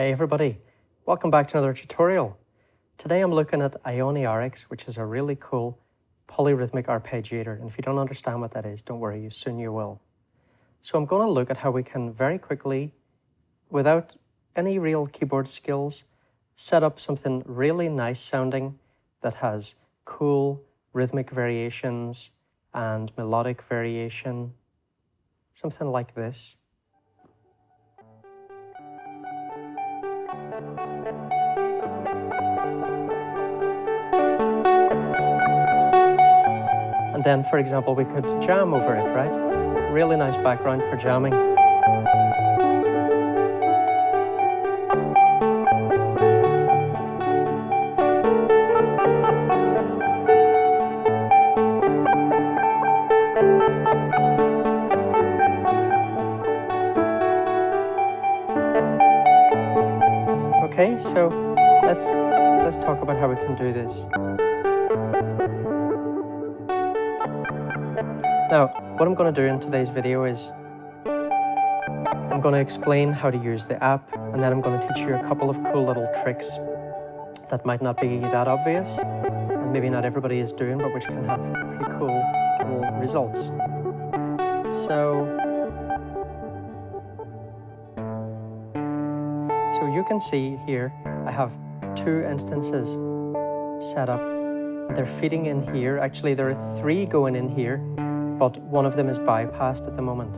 Hey everybody, welcome back to another tutorial. Today I'm looking at Ioniarics, which is a really cool polyrhythmic arpeggiator. And if you don't understand what that is, don't worry, soon you will. So I'm going to look at how we can very quickly, without any real keyboard skills, set up something really nice sounding that has cool rhythmic variations and melodic variation, something like this. And then, for example, we could jam over it, right? Really nice background for jamming. Okay, so let's talk about how we can do this. Now, what I'm going to do in today's video is I'm going to explain how to use the app, and then I'm going to teach you a couple of cool little tricks that might not be that obvious, and maybe not everybody is doing, but which can have pretty cool little results. So you can see here, I have two instances set up. They're feeding in here. Actually, there are three going in here, but one of them is bypassed at the moment.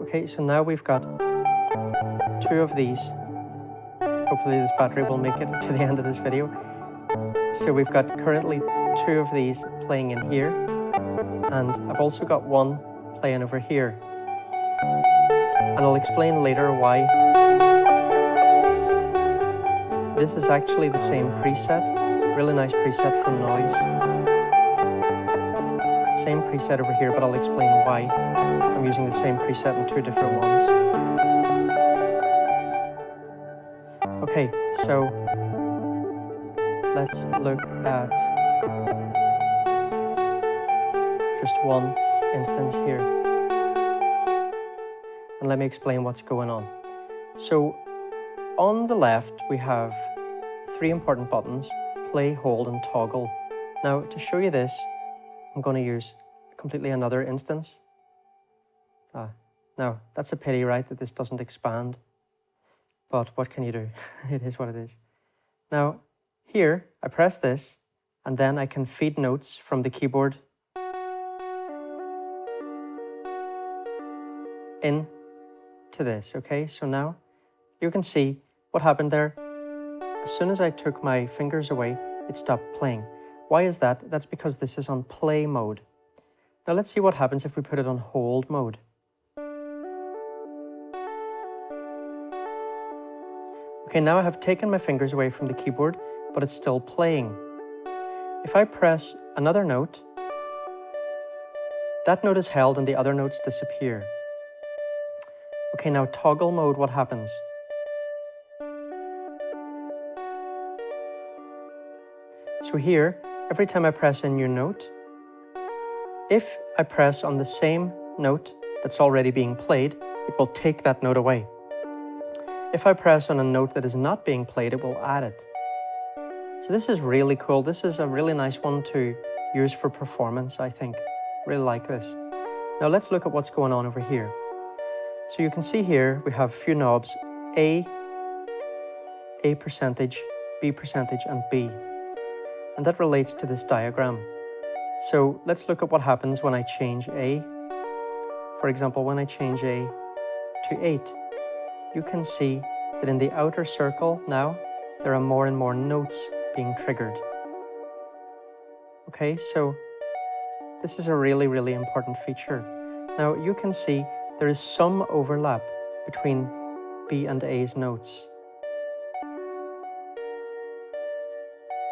Okay, so now we've got two of these. Hopefully this battery will make it to the end of this video. So we've got currently two of these playing in here, and I've also got one playing over here. And I'll explain later why. This is actually the same preset, really nice preset from noise. Same preset over here, but I'll explain why I'm using the same preset in two different ones. Okay, so let's look at just one instance here. And let me explain what's going on. So on the left, we have three important buttons: play, hold, and toggle. Now, to show you this, I'm going to use completely another instance. Now, that's a pity, right, that this doesn't expand. But what can you do? It is what it is. Now, here, I press this, and then I can feed notes from the keyboard in to this, okay? So now you can see what happened there. As soon as I took my fingers away, it stopped playing. Why is that? That's because this is on play mode. Now let's see what happens if we put it on hold mode. Okay, now I have taken my fingers away from the keyboard, but it's still playing. If I press another note, that note is held and the other notes disappear. Okay, now toggle mode, what happens? So here, every time I press a new note, if I press on the same note that's already being played, it will take that note away. If I press on a note that is not being played, it will add it. So this is really cool. This is a really nice one to use for performance, I think. Really like this. Now let's look at what's going on over here. So you can see here we have a few knobs: A percentage, B percentage, and B. And that relates to this diagram. So let's look at what happens when I change A. For example, when I change A to 8, you can see that in the outer circle now, there are more and more notes being triggered. Okay, so this is a really, really important feature. Now you can see there is some overlap between B and A's notes.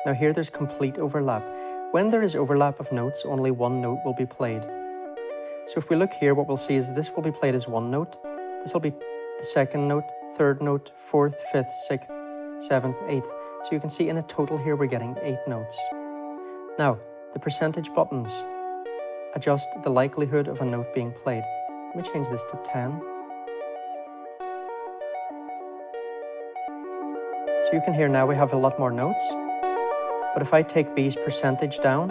Now here there's complete overlap. When there is overlap of notes, only one note will be played. So if we look here, what we'll see is this will be played as one note. This will be the second note, third note, fourth, fifth, sixth, seventh, eighth. So you can see in a total here we're getting 8 notes. Now, the percentage buttons adjust the likelihood of a note being played. Let me change this to 10. So you can hear now we have a lot more notes. But if I take B's percentage down,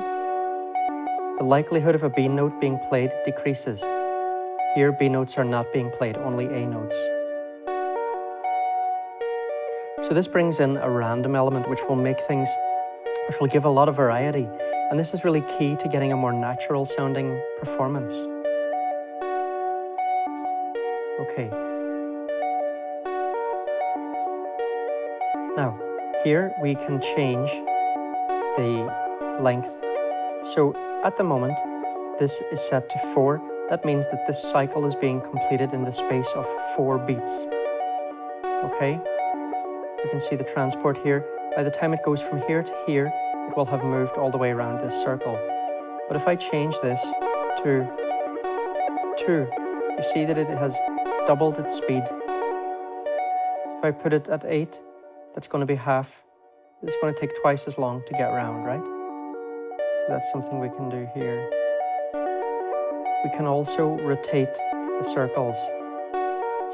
the likelihood of a B note being played decreases. Here, B notes are not being played, only A notes. So this brings in a random element which will give a lot of variety. And this is really key to getting a more natural sounding performance. Okay. Now, here we can change the length. So at the moment, this is set to 4. That means that this cycle is being completed in the space of 4 beats. Okay? You can see the transport here. By the time it goes from here to here, it will have moved all the way around this circle. But if I change this to 2, you see that it has doubled its speed. So if I put it at 8, that's going to be half. It's going to take twice as long to get around, right? So that's something we can do here. We can also rotate the circles,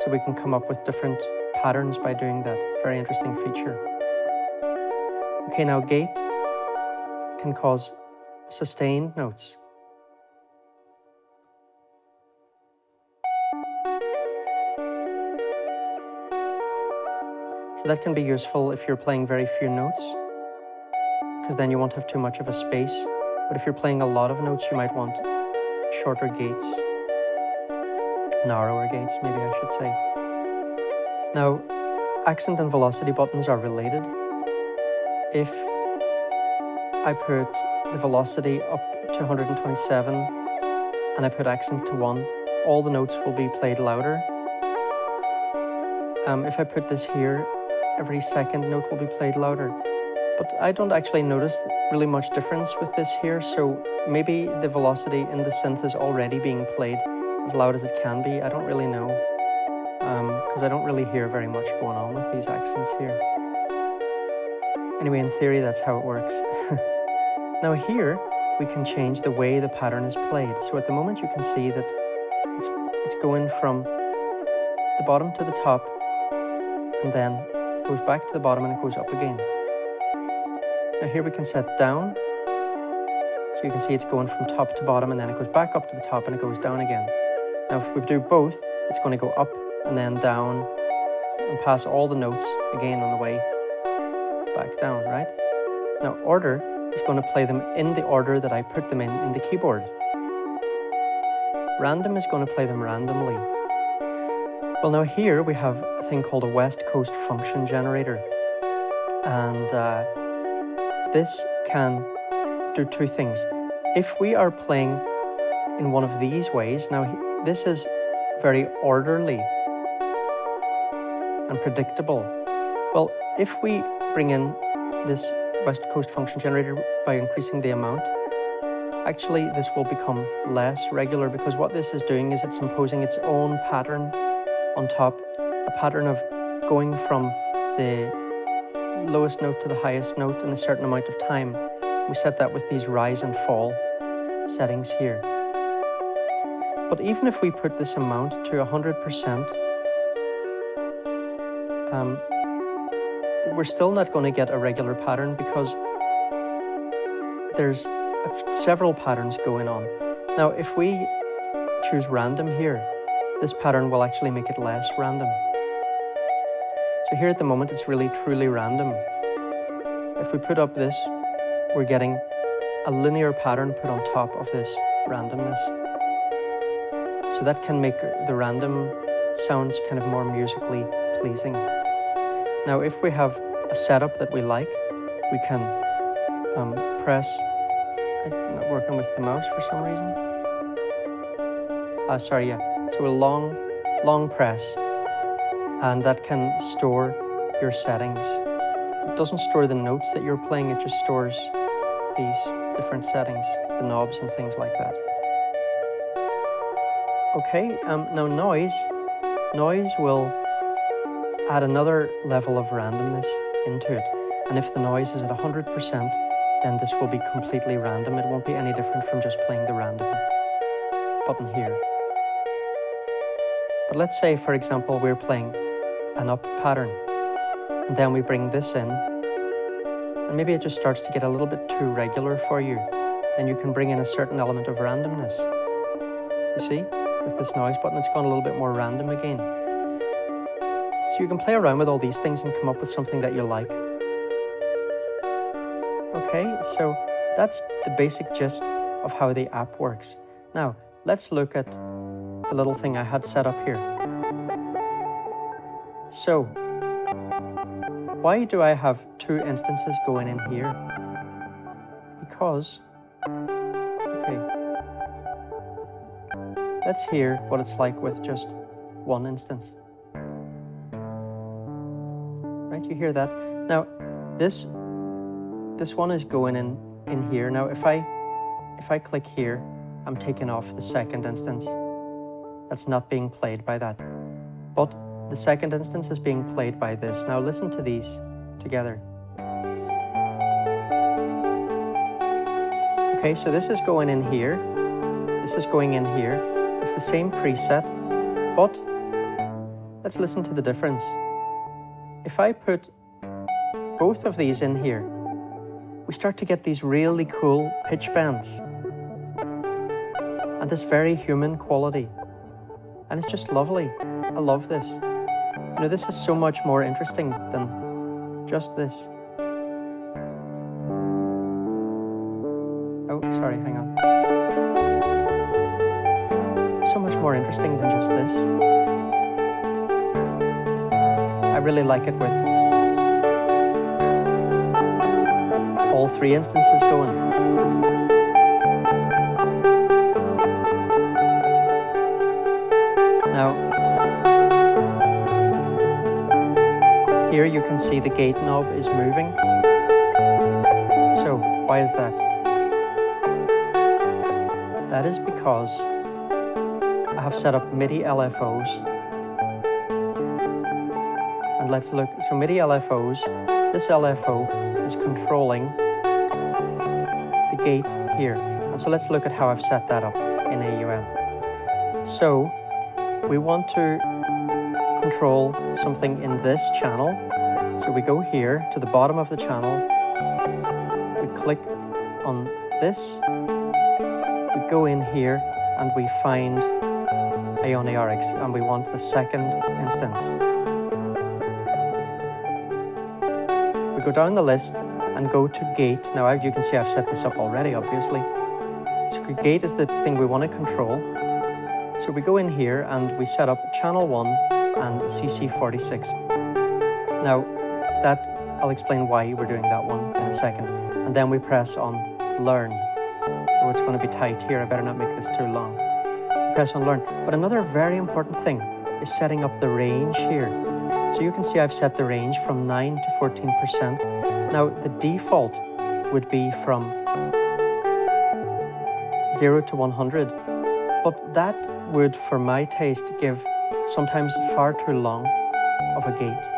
so we can come up with different patterns by doing that. Very interesting feature. Okay, now gate can cause sustained notes. So that can be useful if you're playing very few notes, because then you won't have too much of a space. But if you're playing a lot of notes, you might want shorter gates, narrower gates, maybe I should say. Now, accent and velocity buttons are related. If I put the velocity up to 127 and I put accent to 1, all the notes will be played louder. If I put this here, every second note will be played louder. But I don't actually notice really much difference with this here, so maybe the velocity in the synth is already being played as loud as it can be. I don't really know, because I don't really hear very much going on with these accents here. Anyway, in theory, that's how it works. Now here, we can change the way the pattern is played. So at the moment, you can see that it's going from the bottom to the top, and then it goes back to the bottom and it goes up again. Now here we can set down, so you can see it's going from top to bottom, and then it goes back up to the top and it goes down again. Now if we do both, it's going to go up and then down and pass all the notes again on the way back down, right? Now order is going to play them in the order that I put them in the keyboard. Random is going to play them randomly. Well, now here we have a thing called a West Coast function generator, and this can do 2 things. If we are playing in one of these ways, now this is very orderly and predictable. Well, if we bring in this West Coast function generator by increasing the amount, actually this will become less regular, because what this is doing is it's imposing its own pattern on top, a pattern of going from the lowest note to the highest note in a certain amount of time. We set that with these rise and fall settings here. But even if we put this amount to 100%, we're still not going to get a regular pattern, because there's several patterns going on. Now, if we choose random here, this pattern will actually make it less random. So here at the moment, it's really truly random. If we put up this, we're getting a linear pattern put on top of this randomness. So that can make the random sounds kind of more musically pleasing. Now, if we have a setup that we like, we can press, I'm not working with the mouse for some reason. So a long press, and that can store your settings. It doesn't store the notes that you're playing, it just stores these different settings, the knobs and things like that. Okay, now noise will add another level of randomness into it. And if the noise is at 100%, then this will be completely random. It won't be any different from just playing the random button here. But let's say, for example, we're playing an up pattern, And then we bring this in, and maybe it just starts to get a little bit too regular for you. Then you can bring in a certain element of randomness. You see, with this noise button, it's gone a little bit more random again. So you can play around with all these things and come up with something that you like. Okay, so that's the basic gist of how the app works. Now, let's look at the little thing I had set up here. So, why do I have two instances going in here? Because, okay, let's hear what it's like with just one instance. Right, you hear that? Now, this one is going in here. Now, if I click here, I'm taking off the second instance. That's not being played by that. But the second instance is being played by this. Now listen to these together. Okay, so this is going in here. This is going in here. It's the same preset, but let's listen to the difference. If I put both of these in here, we start to get these really cool pitch bends and this very human quality. And it's just lovely. I love this. You know, this is so much more interesting than just this. Oh, sorry, hang on. So much more interesting than just this. I really like it with all three instances going. Now, here you can see the gate knob is moving. So, why is that? That is because I have set up MIDI LFOs. And let's look, so MIDI LFOs, this LFO is controlling the gate here. And so let's look at how I've set that up in AUM. So, we want to control something in this channel. So we go here to the bottom of the channel, we click on this, we go in here and we find Ioniarics and we want the second instance. We go down the list and go to gate. Now you can see I've set this up already, obviously. So gate is the thing we want to control. So we go in here and we set up channel 1 and CC46. Now, I'll explain why we're doing that one in a second. And then we press on learn. Oh, it's going to be tight here. I better not make this too long. Press on learn. But another very important thing is setting up the range here. So you can see I've set the range from 9 to 14%. Now, the default would be from 0 to 100. But that would, for my taste, give sometimes far too long of a gate.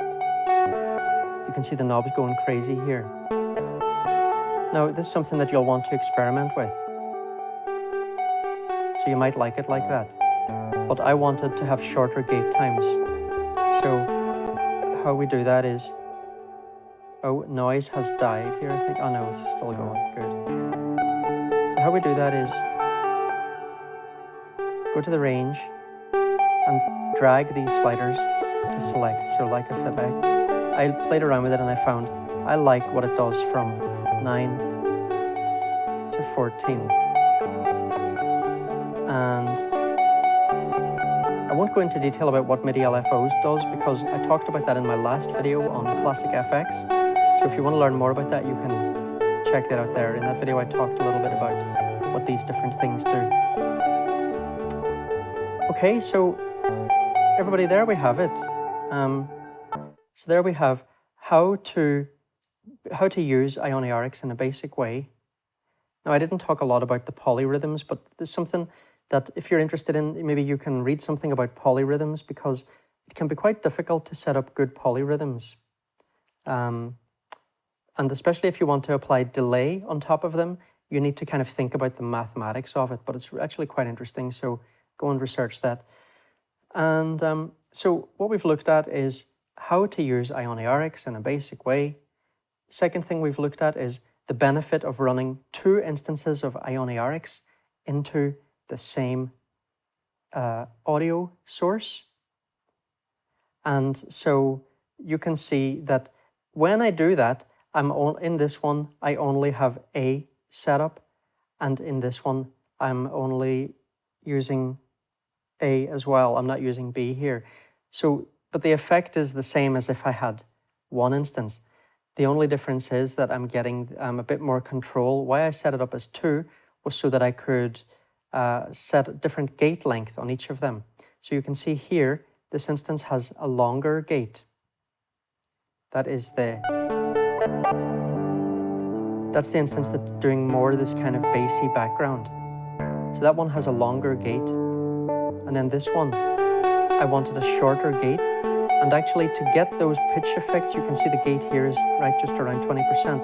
You can see the knobs going crazy here. Now, this is something that you'll want to experiment with. So you might like it like that. But I wanted to have shorter gate times. So how we do that is, oh, noise has died here, I think. Oh no, it's still going, good. So how we do that is, go to the range and drag these sliders to select. So like I said, I played around with it and I found I like what it does from 9 to 14. And I won't go into detail about what MIDI LFOs does because I talked about that in my last video on Classic FX. So if you want to learn more about that, you can check that out there. In that video, I talked a little bit about what these different things do. Okay, so everybody, there we have it. So there we have how to use Ioniarics in a basic way. Now, I didn't talk a lot about the polyrhythms, but there's something that if you're interested in, maybe you can read something about polyrhythms because it can be quite difficult to set up good polyrhythms. And especially if you want to apply delay on top of them, you need to kind of think about the mathematics of it, but it's actually quite interesting, so go and research that. And so what we've looked at is how to use Ioniarics in a basic way. Second thing we've looked at is the benefit of running 2 instances of Ioniarics into the same audio source. And so you can see that when I do that, in this one, I only have A set up, and in this one, I'm only using A as well. I'm not using B here. So, but the effect is the same as if I had 1 instance. The only difference is that I'm getting a bit more control. Why I set it up as 2 was so that I could set a different gate length on each of them. So you can see here, this instance has a longer gate. That's the instance that's doing more of this kind of bassy background. So that one has a longer gate. And then this one, I wanted a shorter gate. And actually to get those pitch effects, you can see the gate here is right just around 20%.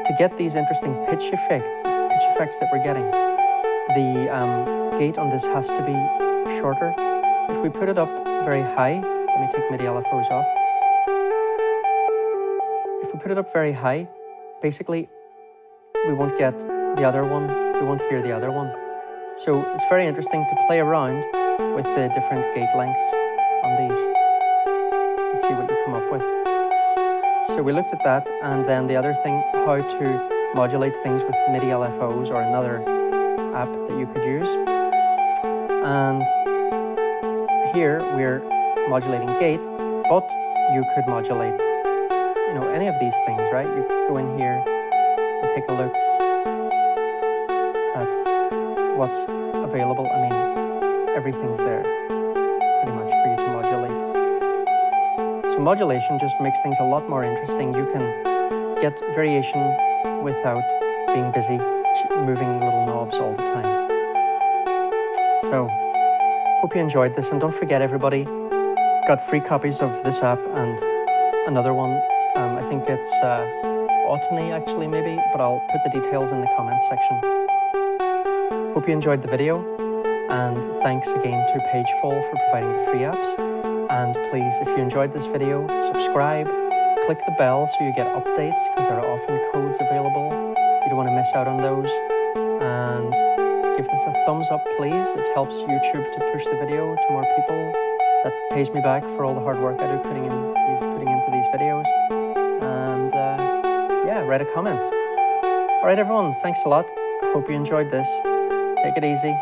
To get these interesting pitch effects that we're getting, the gate on this has to be shorter. If we put it up very high, let me take MIDI LFOs off. If we put it up very high, basically we won't get the other one, we won't hear the other one. So it's very interesting to play around with the different gate lengths on these and see what you come up with. So we looked at that, and then the other thing, how to modulate things with MIDI LFOs or another app that you could use. And here we're modulating gate, but you could modulate, any of these things, right? You go in here and take a look at what's available. I mean, everything's there pretty much for you to modulate. So modulation just makes things a lot more interesting. You can get variation without being busy moving little knobs all the time. So, hope you enjoyed this, and don't forget, everybody, got free copies of this app and another one. I think it's Autony actually, maybe, but I'll put the details in the comments section. Hope you enjoyed the video, and thanks again to Pagefall for providing the free apps. And please, if you enjoyed this video, subscribe, click the bell so you get updates, because there are often codes available. You don't want to miss out on those. And give this a thumbs up, please. It helps YouTube to push the video to more people. That pays me back for all the hard work I do putting into these videos. And yeah, write a comment. All right, everyone, thanks a lot. Hope you enjoyed this. Take it easy.